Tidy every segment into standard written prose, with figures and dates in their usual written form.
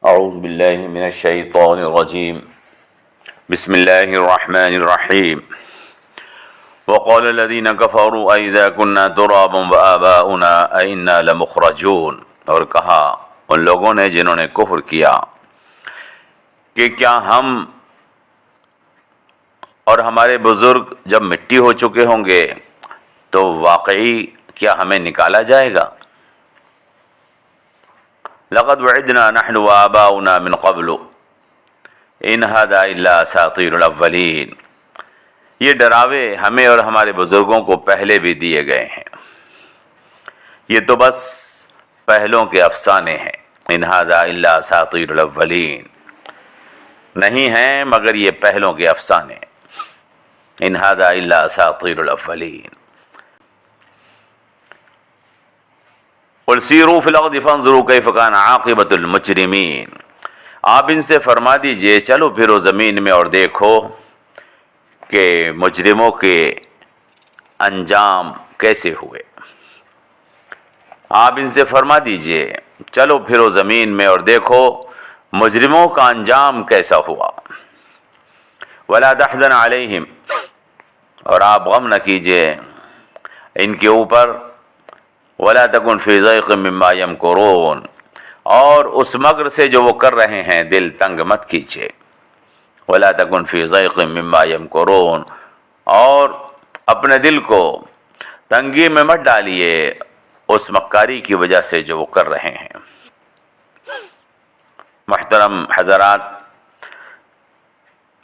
اعوذ باللہ من الشیطان الرجیم بسم اللہ الرحمن الرحیم وقال الذین کفروا اذا كنا ترابا وآباؤنا انا لمخرجون، اور کہا ان لوگوں نے جنہوں نے کفر کیا کہ کیا ہم اور ہمارے بزرگ جب مٹی ہو چکے ہوں گے تو واقعی کیا ہمیں نکالا جائے گا؟ لقد وعدنا نحن وآباؤنا من قبل ان هذا الا اساطیر الاولین، یہ ڈراوے ہمیں اور ہمارے بزرگوں کو پہلے بھی دیے گئے ہیں، یہ تو بس پہلوں کے افسانے ہیں۔ ان هذا الا اساطیر الاولین، نہیں ہیں مگر یہ پہلوں کے افسانے۔ ان هذا الا اساطیر الاولین۔ قل سیروا فی الارض فانظروا کیف کان عاقبۃ المجرمین، آپ ان سے فرما دیجئے چلو پھرو زمین میں اور دیکھو کہ مجرموں کے انجام کیسے ہوئے۔ آپ ان سے فرما دیجئے چلو پھرو زمین میں اور دیکھو مجرموں کا انجام کیسا ہوا۔ ولا تحزن علیہم، اور آپ غم نہ کیجئے ان کے اوپر۔ ولا تکن فی ضیق مما یمکرون، اور اس مکر سے جو وہ کر رہے ہیں دل تنگ مت کیجیے۔ ولا تکن فی ضیق مما یمکرون، اور اپنے دل کو تنگی میں مت ڈالیے اس مکاری کی وجہ سے جو وہ کر رہے ہیں۔ محترم حضرات،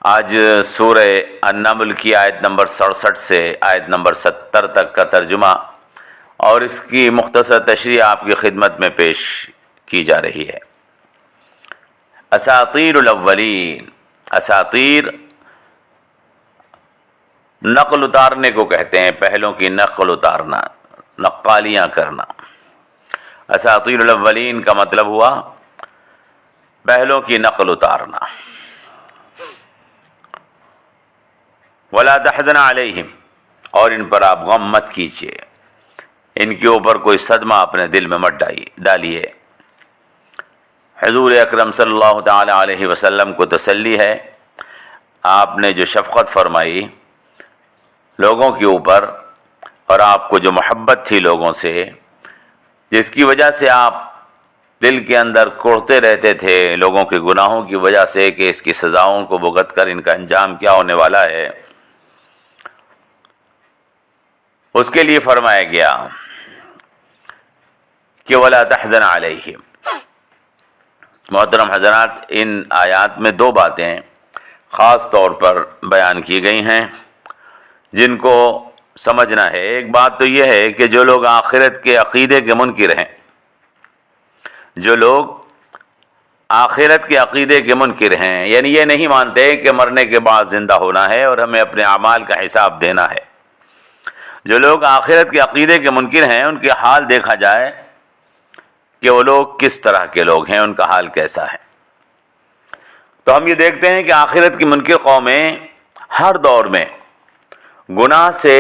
آج سورہ النمل کی آیت نمبر 67 سے آیت نمبر 70 تک کا ترجمہ اور اس کی مختصر تشریح آپ کی خدمت میں پیش کی جا رہی ہے۔ اساطیر الاولین، اساطیر نقل اتارنے کو کہتے ہیں، پہلوں کی نقل اتارنا، نقالیاں کرنا۔ اساطیر الاولین کا مطلب ہوا پہلوں کی نقل اتارنا۔ ولا تحزن علیہم، اور ان پر آپ غم مت کیجیے، ان کے اوپر کوئی صدمہ اپنے دل میں مت ڈالیے۔ حضور اکرم صلی اللہ تعالی علیہ وسلم کو تسلی ہے، آپ نے جو شفقت فرمائی لوگوں کے اوپر، اور آپ کو جو محبت تھی لوگوں سے، جس کی وجہ سے آپ دل کے اندر کوڑتے رہتے تھے لوگوں کے گناہوں کی وجہ سے کہ اس کی سزاؤں کو بھگت کر ان کا انجام کیا ہونے والا ہے، اس کے لیے فرمایا گیا کہ ولا تحزن علیہم۔ محترم حضرات، ان آیات میں دو باتیں خاص طور پر بیان کی گئی ہیں جن کو سمجھنا ہے۔ ایک بات تو یہ ہے کہ جو لوگ آخرت کے عقیدے کے منکر ہیں، جو لوگ آخرت کے عقیدے کے منکر ہیں، یعنی یہ نہیں مانتے کہ مرنے کے بعد زندہ ہونا ہے اور ہمیں اپنے اعمال کا حساب دینا ہے، جو لوگ آخرت کے عقیدے کے منکر ہیں ان کے حال دیکھا جائے کہ وہ لوگ کس طرح کے لوگ ہیں، ان کا حال کیسا ہے۔ تو ہم یہ دیکھتے ہیں کہ آخرت کی منکر قومیں ہر دور میں گناہ سے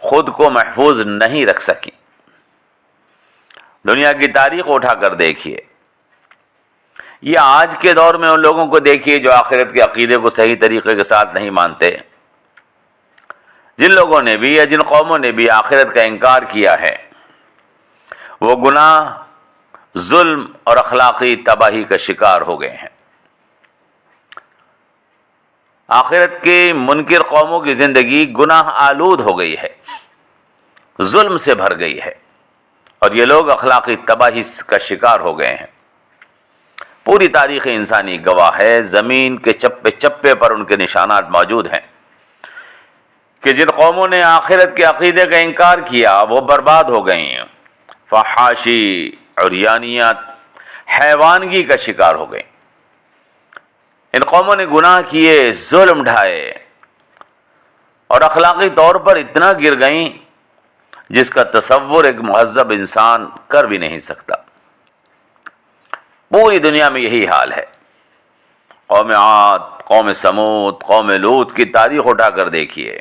خود کو محفوظ نہیں رکھ سکیں۔ دنیا کی تاریخ اٹھا کر دیکھیے، یہ آج کے دور میں ان لوگوں کو دیکھیے جو آخرت کے عقیدے کو صحیح طریقے کے ساتھ نہیں مانتے۔ جن لوگوں نے بھی یا جن قوموں نے بھی آخرت کا انکار کیا ہے، وہ گناہ، ظلم اور اخلاقی تباہی کا شکار ہو گئے ہیں۔ آخرت کے منکر قوموں کی زندگی گناہ آلود ہو گئی ہے، ظلم سے بھر گئی ہے، اور یہ لوگ اخلاقی تباہی کا شکار ہو گئے ہیں۔ پوری تاریخ انسانی گواہ ہے، زمین کے چپے چپے پر ان کے نشانات موجود ہیں کہ جن قوموں نے آخرت کے عقیدے کا انکار کیا وہ برباد ہو گئیں، فحاشی، عریانیت، حیوانگی کا شکار ہو گئیں۔ ان قوموں نے گناہ کیے، ظلم ڈھائے، اور اخلاقی طور پر اتنا گر گئیں جس کا تصور ایک مہذب انسان کر بھی نہیں سکتا۔ پوری دنیا میں یہی حال ہے۔ قوم عاد، قوم سمود، قوم لوط کی تاریخ اٹھا کر دیکھیے،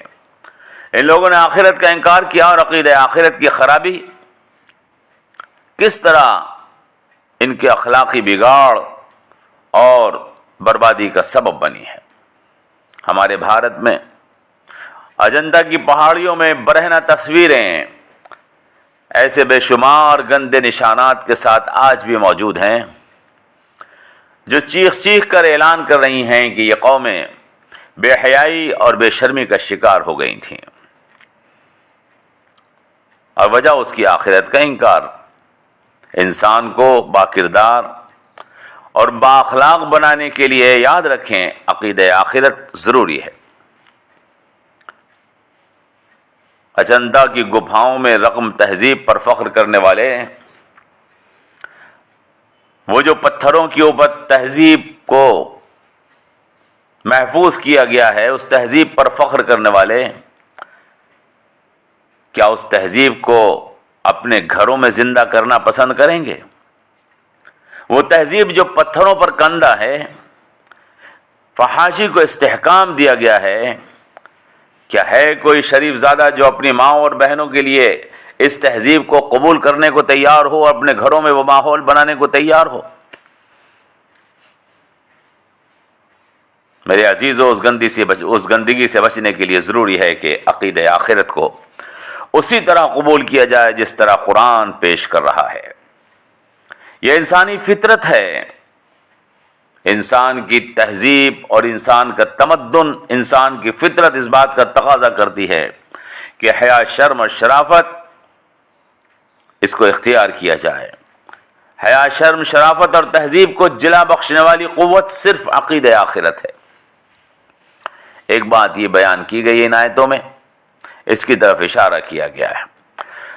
ان لوگوں نے آخرت کا انکار کیا اور عقیدہ آخرت کی خرابی کس طرح ان کے اخلاقی بگاڑ اور بربادی کا سبب بنی ہے۔ ہمارے بھارت میں اجنتا کی پہاڑیوں میں برہنہ تصویریں ایسے بے شمار گندے نشانات کے ساتھ آج بھی موجود ہیں جو چیخ چیخ کر اعلان کر رہی ہیں کہ یہ قومیں بے حیائی اور بے شرمی کا شکار ہو گئی تھیں، اور وجہ اس کی آخرت کا انکار۔ انسان کو باکردار اور بااخلاق بنانے کے لیے یاد رکھیں عقیدہ آخرت ضروری ہے۔ اجنتا کی گپھاؤں میں رقم تہذیب پر فخر کرنے والے، وہ جو پتھروں کے اوپر تہذیب کو محفوظ کیا گیا ہے، اس تہذیب پر فخر کرنے والے کیا اس تہذیب کو اپنے گھروں میں زندہ کرنا پسند کریں گے؟ وہ تہذیب جو پتھروں پر کندہ ہے، فحاشی کو استحکام دیا گیا ہے، کیا ہے کوئی شریف زادہ جو اپنی ماں اور بہنوں کے لیے اس تہذیب کو قبول کرنے کو تیار ہو، اپنے گھروں میں وہ ماحول بنانے کو تیار ہو؟ میرے عزیزو، اس گندگی سے بچنے کے لیے ضروری ہے کہ عقیدہ آخرت کو اسی طرح قبول کیا جائے جس طرح قرآن پیش کر رہا ہے۔ یہ انسانی فطرت ہے۔ انسان کی تہذیب اور انسان کا تمدن، انسان کی فطرت اس بات کا تقاضا کرتی ہے کہ حیا، شرم اور شرافت اس کو اختیار کیا جائے۔ حیا، شرم، شرافت اور تہذیب کو جلا بخشنے والی قوت صرف عقیدہ آخرت ہے۔ ایک بات یہ بیان کی گئی ان آیتوں میں، اس کی طرف اشارہ کیا گیا ہے۔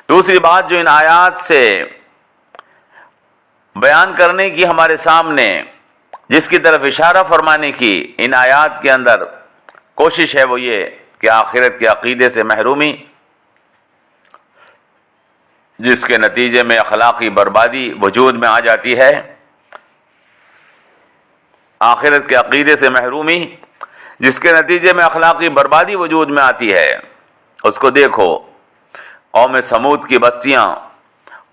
دوسری بات جو ان آیات سے بیان کرنے کی ہمارے سامنے، جس کی طرف اشارہ فرمانے کی ان آیات کے اندر کوشش ہے، وہ یہ کہ آخرت کے عقیدے سے محرومی، جس کے نتیجے میں اخلاقی بربادی وجود میں آ جاتی ہے۔ آخرت کے عقیدے سے محرومی جس کے نتیجے میں اخلاقی بربادی وجود میں آتی ہے، اس کو دیکھو۔ قوم سمود کی بستیاں،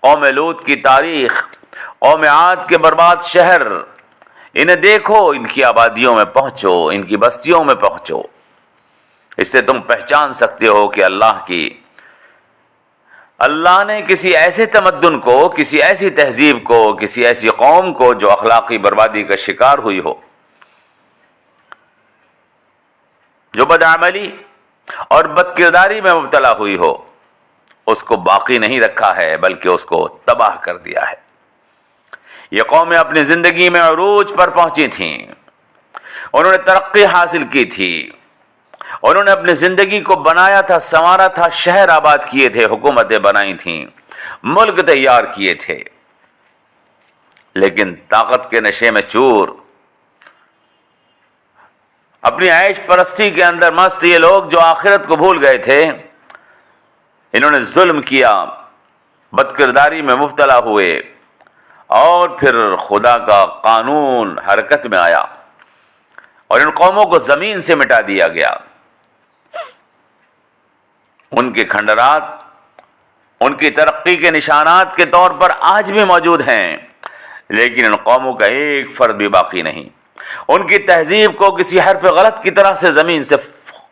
قوم لوط کی تاریخ، قوم عاد کے برباد شہر، انہیں دیکھو، ان کی آبادیوں میں پہنچو، ان کی بستیوں میں پہنچو۔ اس سے تم پہچان سکتے ہو کہ اللہ نے کسی ایسے تمدن کو، کسی ایسی تہذیب کو، کسی ایسی قوم کو جو اخلاقی بربادی کا شکار ہوئی ہو، جو بدعملی اور بدکرداری میں مبتلا ہوئی ہو، اس کو باقی نہیں رکھا ہے بلکہ اس کو تباہ کر دیا ہے۔ یہ قومیں اپنی زندگی میں عروج پر پہنچی تھیں، انہوں نے ترقی حاصل کی تھی، انہوں نے اپنی زندگی کو بنایا تھا، سنوارا تھا، شہر آباد کیے تھے، حکومتیں بنائی تھیں، ملک تیار کیے تھے، لیکن طاقت کے نشے میں چور، اپنی عیش پرستی کے اندر مست یہ لوگ جو آخرت کو بھول گئے تھے، انہوں نے ظلم کیا، بدکرداری میں مبتلا ہوئے، اور پھر خدا کا قانون حرکت میں آیا اور ان قوموں کو زمین سے مٹا دیا گیا۔ ان کے کھنڈرات ان کی ترقی کے نشانات کے طور پر آج بھی موجود ہیں، لیکن ان قوموں کا ایک فرد بھی باقی نہیں۔ ان کی تہذیب کو کسی حرف غلط کی طرح سے زمین سے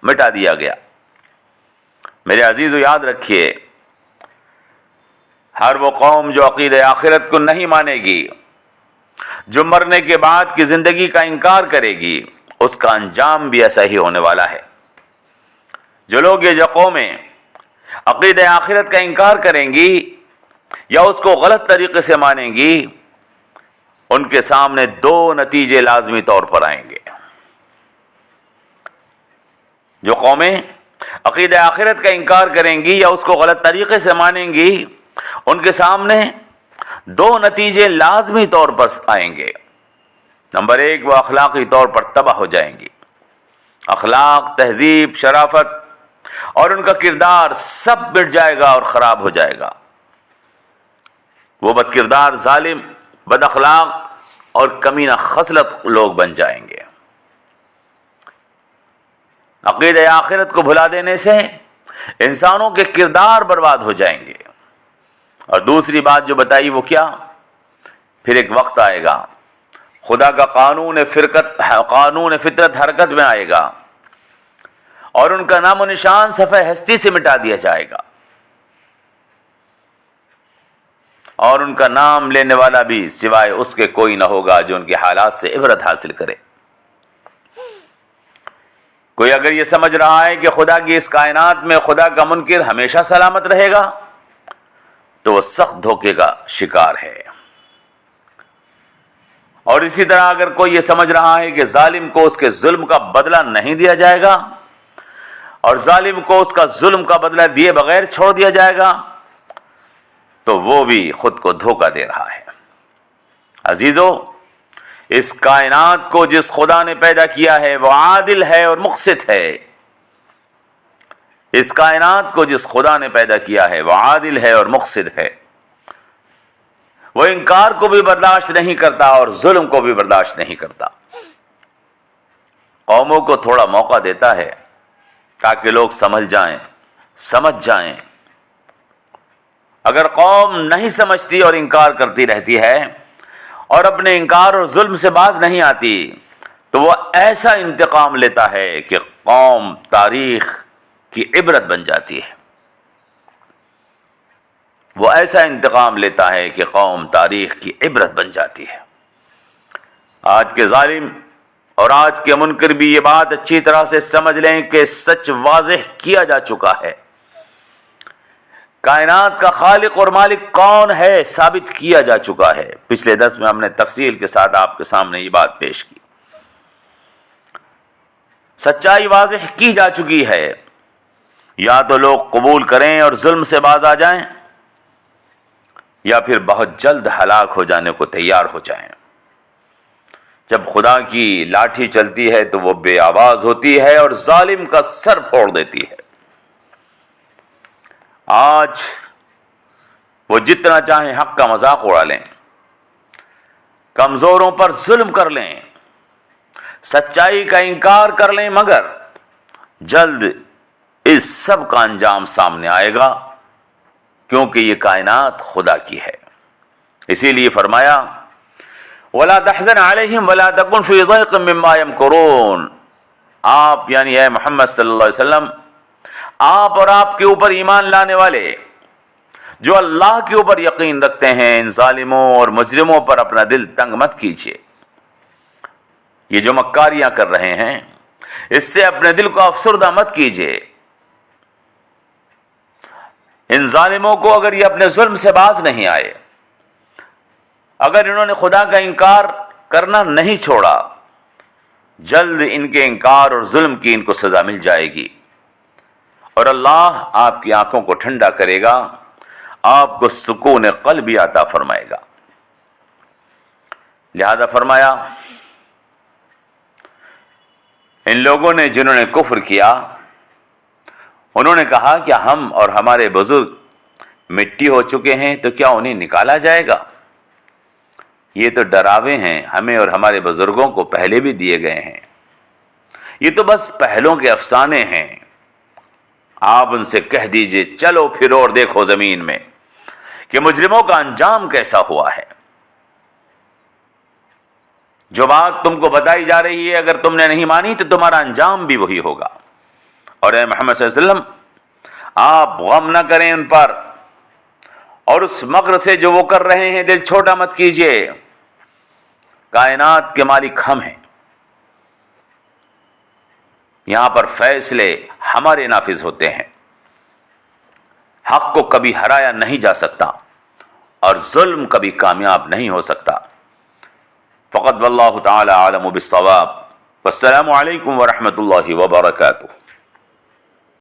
مٹا دیا گیا۔ میرے عزیزو، یاد رکھیے، ہر وہ قوم جو عقیدہ آخرت کو نہیں مانے گی، جو مرنے کے بعد کی زندگی کا انکار کرے گی، اس کا انجام بھی ایسا ہی ہونے والا ہے۔ جو لوگ، یہ جو قومیں عقیدہ آخرت کا انکار کریں گی یا اس کو غلط طریقے سے مانیں گی، ان کے سامنے دو نتیجے لازمی طور پر آئیں گے۔ جو قومیں عقیدہ آخرت کا انکار کریں گی یا اس کو غلط طریقے سے مانیں گی، ان کے سامنے دو نتیجے لازمی طور پر آئیں گے۔ نمبر ایک، وہ اخلاقی طور پر تباہ ہو جائیں گی۔ اخلاق، تہذیب، شرافت اور ان کا کردار سب مٹ جائے گا اور خراب ہو جائے گا۔ وہ بدکردار، ظالم، بد اخلاق اور کمینہ خصلت لوگ بن جائیں گے۔ عقیدہ آخرت کو بھلا دینے سے انسانوں کے کردار برباد ہو جائیں گے۔ اور دوسری بات جو بتائی وہ کیا؟ پھر ایک وقت آئے گا، خدا کا قانون فطرت حرکت میں آئے گا اور ان کا نام و نشان صفحہ ہستی سے مٹا دیا جائے گا، اور ان کا نام لینے والا بھی سوائے اس کے کوئی نہ ہوگا جو ان کے حالات سے عبرت حاصل کرے۔ کوئی اگر یہ سمجھ رہا ہے کہ خدا کی اس کائنات میں خدا کا منکر ہمیشہ سلامت رہے گا تو وہ سخت دھوکے کا شکار ہے۔ اور اسی طرح اگر کوئی یہ سمجھ رہا ہے کہ ظالم کو اس کے ظلم کا بدلہ نہیں دیا جائے گا اور ظالم کو اس کا ظلم کا بدلہ دیے بغیر چھوڑ دیا جائے گا تو وہ بھی خود کو دھوکہ دے رہا ہے۔ عزیزو، اس کائنات کو جس خدا نے پیدا کیا ہے وہ عادل ہے اور مقسط ہے۔ اس کائنات کو جس خدا نے پیدا کیا ہے وہ عادل ہے اور مقسط ہے۔ وہ انکار کو بھی برداشت نہیں کرتا اور ظلم کو بھی برداشت نہیں کرتا۔ قوموں کو تھوڑا موقع دیتا ہے تاکہ لوگ سمجھ جائیں۔ اگر قوم نہیں سمجھتی اور انکار کرتی رہتی ہے اور اپنے انکار اور ظلم سے باز نہیں آتی تو وہ ایسا انتقام لیتا ہے کہ قوم تاریخ کی عبرت بن جاتی ہے۔ وہ ایسا انتقام لیتا ہے کہ قوم تاریخ کی عبرت بن جاتی ہے۔ آج کے ظالم اور آج کے منکر بھی یہ بات اچھی طرح سے سمجھ لیں کہ سچ واضح کیا جا چکا ہے۔ کائنات کا خالق اور مالک کون ہے ثابت کیا جا چکا ہے۔ پچھلے درس میں ہم نے تفصیل کے ساتھ آپ کے سامنے یہ بات پیش کی۔ سچائی واضح کی جا چکی ہے، یا تو لوگ قبول کریں اور ظلم سے باز آ جائیں یا پھر بہت جلد ہلاک ہو جانے کو تیار ہو جائیں۔ جب خدا کی لاٹھی چلتی ہے تو وہ بے آواز ہوتی ہے اور ظالم کا سر پھوڑ دیتی ہے۔ آج وہ جتنا چاہیں حق کا مذاق اڑا لیں، کمزوروں پر ظلم کر لیں، سچائی کا انکار کر لیں، مگر جلد اس سب کا انجام سامنے آئے گا، کیونکہ یہ کائنات خدا کی ہے۔ اسی لیے فرمایا وَلَا تَحْزَنْ عَلَيْهِمْ وَلَا تَكُنْ فِي ضَيْقٍ مِّمَّا يَمْكُرُونَ۔ آپ یعنی اے محمد صلی اللہ علیہ وسلم، آپ اور آپ کے اوپر ایمان لانے والے جو اللہ کے اوپر یقین رکھتے ہیں، ان ظالموں اور مجرموں پر اپنا دل تنگ مت کیجیے۔ یہ جو مکاریاں کر رہے ہیں اس سے اپنے دل کو افسردہ مت کیجیے۔ ان ظالموں کو اگر یہ اپنے ظلم سے باز نہیں آئے، اگر انہوں نے خدا کا انکار کرنا نہیں چھوڑا، جلد ان کے انکار اور ظلم کی ان کو سزا مل جائے گی، اور اللہ آپ کی آنکھوں کو ٹھنڈا کرے گا، آپ کو سکون قلب عطا فرمائے گا۔ لہذا فرمایا ان لوگوں نے جنہوں نے کفر کیا، انہوں نے کہا کہ ہم اور ہمارے بزرگ مٹی ہو چکے ہیں تو کیا انہیں نکالا جائے گا؟ یہ تو ڈراوے ہیں، ہمیں اور ہمارے بزرگوں کو پہلے بھی دیے گئے ہیں، یہ تو بس پہلوں کے افسانے ہیں۔ آپ ان سے کہہ دیجئے چلو پھرو اور دیکھو زمین میں کہ مجرموں کا انجام کیسا ہوا ہے۔ جو بات تم کو بتائی جا رہی ہے اگر تم نے نہیں مانی تو تمہارا انجام بھی وہی ہوگا۔ اور اے محمد صلی اللہ علیہ وسلم، آپ غم نہ کریں ان پر، اور اس مکر سے جو وہ کر رہے ہیں دل چھوٹا مت کیجیے۔ کائنات کے مالک ہم ہیں، یہاں پر فیصلے ہمارے نافذ ہوتے ہیں۔ حق کو کبھی ہرایا نہیں جا سکتا اور ظلم کبھی کامیاب نہیں ہو سکتا۔ فقط واللہ تعالی عالم بالصواب۔ والسلام علیکم ورحمۃ اللہ وبرکاتہ۔